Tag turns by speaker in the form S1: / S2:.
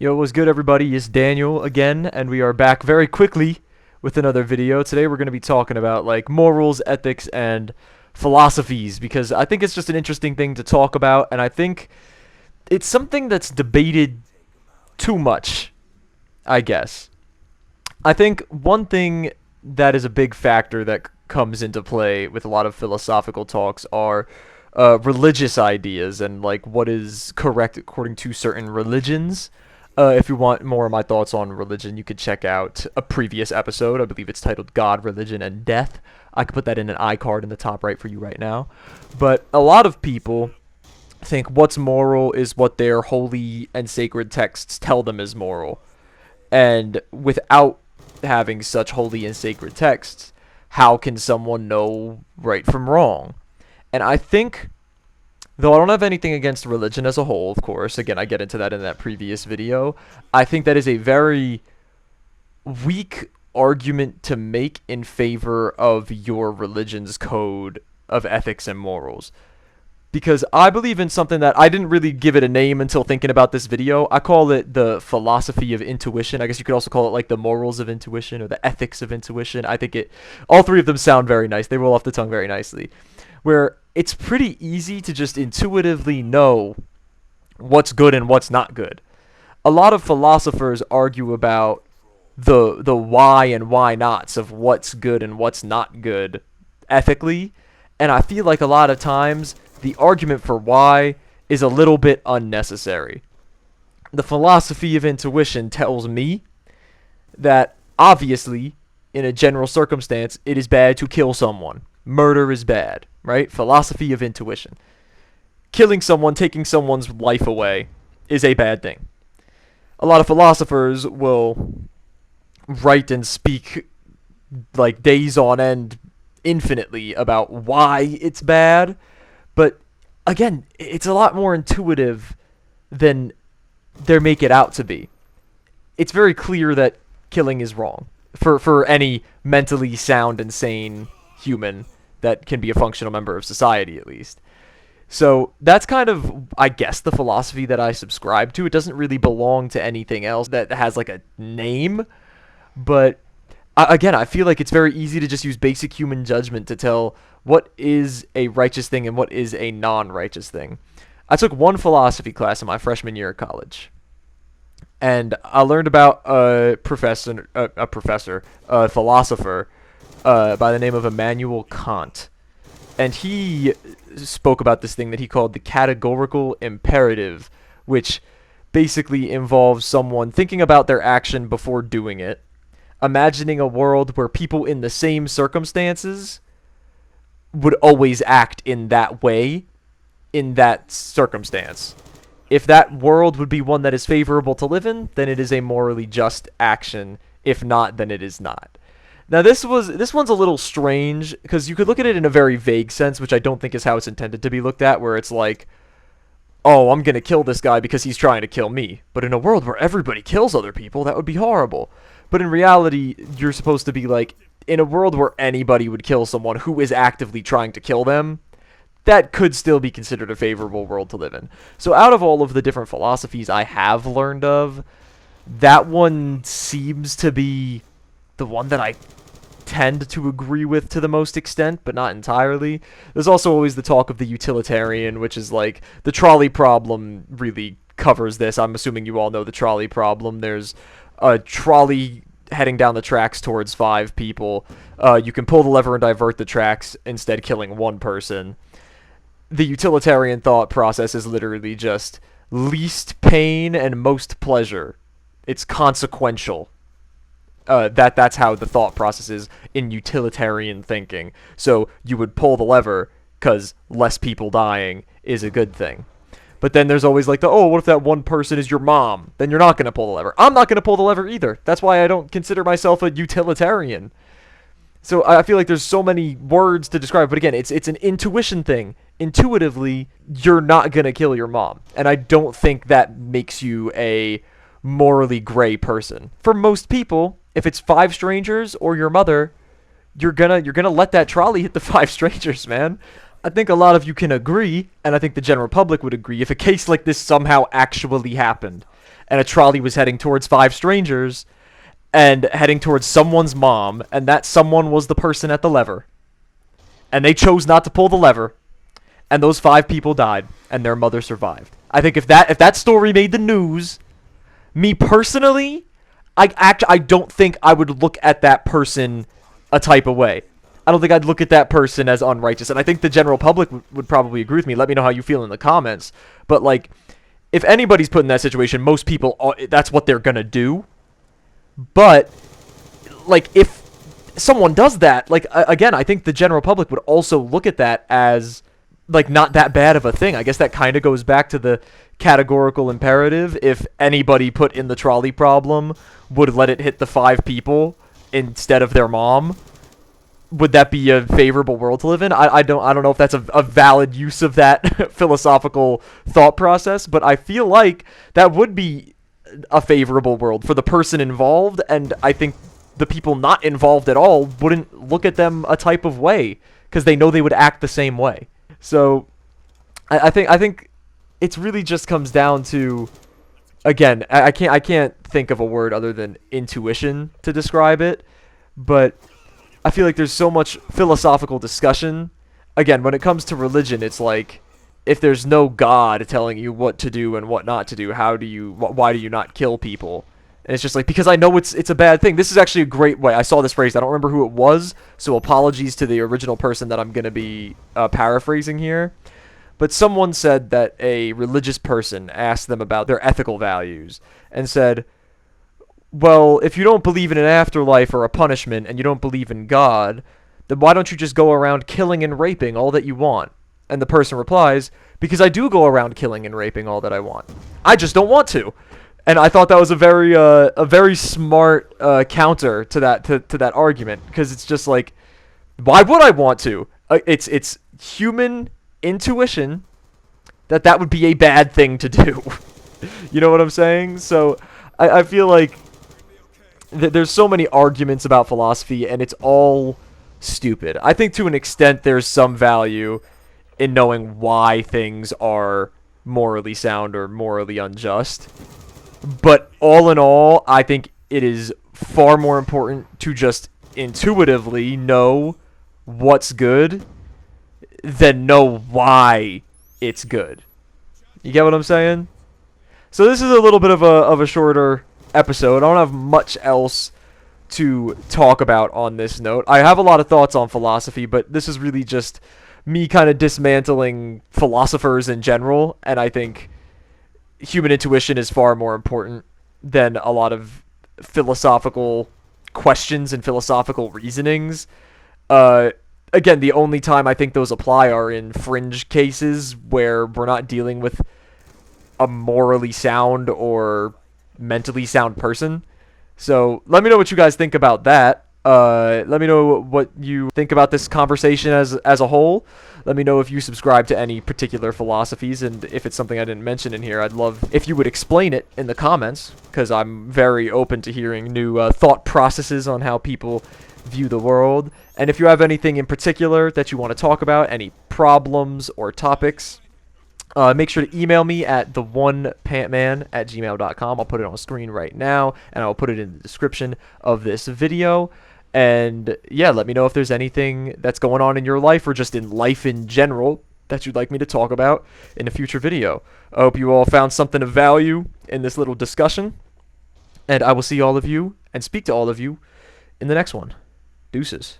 S1: Yo, what's good, everybody? It's Daniel again, and we are back very quickly with another video. Today we're going to be talking about like morals, ethics, and philosophies because I think it's just an interesting thing to talk about, and I think it's something that's debated too much, I guess. I think one thing that is a big factor that comes into play with a lot of philosophical talks are religious ideas and like what is correct according to certain religions. If you want more of my thoughts on religion, you could check out a previous episode. I believe it's titled God, Religion, and Death. I could put that in an iCard in the top right for you right now. But a lot of people think what's moral is what their holy and sacred texts tell them is moral. And without having such holy and sacred texts, how can someone know right from wrong? And I think, though I don't have anything against religion as a whole, of course, again, I get into that in that previous video, I think that is a very weak argument to make in favor of your religion's code of ethics and morals. Because I believe in something that I didn't really give it a name until thinking about this video. I call it the philosophy of intuition. I guess you could also call it like the morals of intuition or the ethics of intuition. I think all three of them sound very nice. They roll off the tongue very nicely. Where it's pretty easy to just intuitively know what's good and what's not good. A lot of philosophers argue about the why and why nots of what's good and what's not good ethically, and I feel like a lot of times the argument for why is a little bit unnecessary. The philosophy of intuition tells me that obviously in a general circumstance it is bad to kill someone. Murder is bad, right? Philosophy of intuition. Killing someone, taking someone's life away is a bad thing. A lot of philosophers will write and speak like days on end infinitely about why it's bad, but again, it's a lot more intuitive than they make it out to be. It's very clear that killing is wrong for any mentally sound and sane human that can be a functional member of society, at least. So that's kind of, I guess, the philosophy that I subscribe to. It doesn't really belong to anything else that has like a name, but again, I feel like it's very easy to just use basic human judgment to tell what is a righteous thing and what is a non-righteous thing. I took one philosophy class in my freshman year of college, and I learned about a philosopher by the name of Immanuel Kant. And he spoke about this thing that he called the categorical imperative, which basically involves someone thinking about their action before doing it, imagining a world where people in the same circumstances would always act in that way, in that circumstance. If that world would be one that is favorable to live in, then it is a morally just action. If not, then it is not. Now this one's a little strange because you could look at it in a very vague sense, which I don't think is how it's intended to be looked at, where it's like, oh, I'm going to kill this guy because he's trying to kill me. But in a world where everybody kills other people, that would be horrible. But in reality, you're supposed to be like, in a world where anybody would kill someone who is actively trying to kill them, that could still be considered a favorable world to live in. So out of all of the different philosophies I have learned of, that one seems to be the one that I tend to agree with to the most extent, but not entirely. There's also always the talk of the utilitarian, which is like the trolley problem really covers this. I'm assuming you all know the trolley problem. There's a trolley heading down the tracks towards 5 people. You can pull the lever and divert the tracks, instead killing one person. The utilitarian thought process is literally just least pain and most pleasure. It's consequential. That's how the thought process is in utilitarian thinking. So you would pull the lever because less people dying is a good thing. But then there's always like what if that one person is your mom? Then you're not going to pull the lever. I'm not going to pull the lever either. That's why I don't consider myself a utilitarian. So I feel like there's so many words to describe, but again, it's an intuition thing. Intuitively, you're not going to kill your mom. And I don't think that makes you a morally gray person. For most people, if it's 5 strangers or your mother, you're gonna let that trolley hit the 5 strangers, man. I think a lot of you can agree, and I think the general public would agree, if a case like this somehow actually happened, and a trolley was heading towards 5 strangers and heading towards someone's mom, and that someone was the person at the lever. And they chose not to pull the lever, and those 5 people died, and their mother survived. I think if that story made the news, me personally, I don't think I would look at that person a type of way. I don't think I'd look at that person as unrighteous, and I think the general public would probably agree with me. Let me know how you feel in the comments. But like, if anybody's put in that situation, most people that's what they're gonna do. But like, if someone does that, like, again, I think the general public would also look at that as like not that bad of a thing. I guess that kind of goes back to the categorical imperative. If anybody put in the trolley problem would let it hit the 5 people instead of their mom, would that be a favorable world to live in? I don't know if that's a valid use of that philosophical thought process, but I feel like that would be a favorable world for the person involved, and I think the people not involved at all wouldn't look at them a type of way because they know they would act the same way. So I think it's really just comes down to, again, I can't think of a word other than intuition to describe it, but I feel like there's so much philosophical discussion. Again, when it comes to religion, it's like, if there's no God telling you what to do and what not to do, why do you not kill people? And it's just like, because I know it's a bad thing. This is actually a great way. I saw this phrase. I don't remember who it was, so apologies to the original person that I'm going to be paraphrasing here. But someone said that a religious person asked them about their ethical values and said, well, if you don't believe in an afterlife or a punishment and you don't believe in God, then why don't you just go around killing and raping all that you want? And the person replies, because I do go around killing and raping all that I want. I just don't want to. And I thought that was a very smart counter to that argument, because it's just like, why would I want to? It's human intuition that would be a bad thing to do. You know what I'm saying? So I feel like there's so many arguments about philosophy, and it's all stupid. I think to an extent there's some value in knowing why things are morally sound or morally unjust. But all in all, I think it is far more important to just intuitively know what's good than know why it's good. You get what I'm saying? So this is a little bit of a shorter episode. I don't have much else to talk about on this note. I have a lot of thoughts on philosophy, but this is really just me kind of dismantling philosophers in general, and I think human intuition is far more important than a lot of philosophical questions and philosophical reasonings. Again, the only time I think those apply are in fringe cases where we're not dealing with a morally sound or mentally sound person. So let me know what you guys think about that. Let me know what you think about this conversation as a whole. Let me know if you subscribe to any particular philosophies, and if it's something I didn't mention in here, I'd love if you would explain it in the comments, because I'm very open to hearing new thought processes on how people view the world. And if you have anything in particular that you want to talk about, any problems or topics, make sure to email me at theonepantman@gmail.com. I'll put it on screen right now, and I'll put it in the description of this video. And yeah, let me know if there's anything that's going on in your life or just in life in general that you'd like me to talk about in a future video. I hope you all found something of value in this little discussion, and I will see all of you and speak to all of you in the next one. Deuces.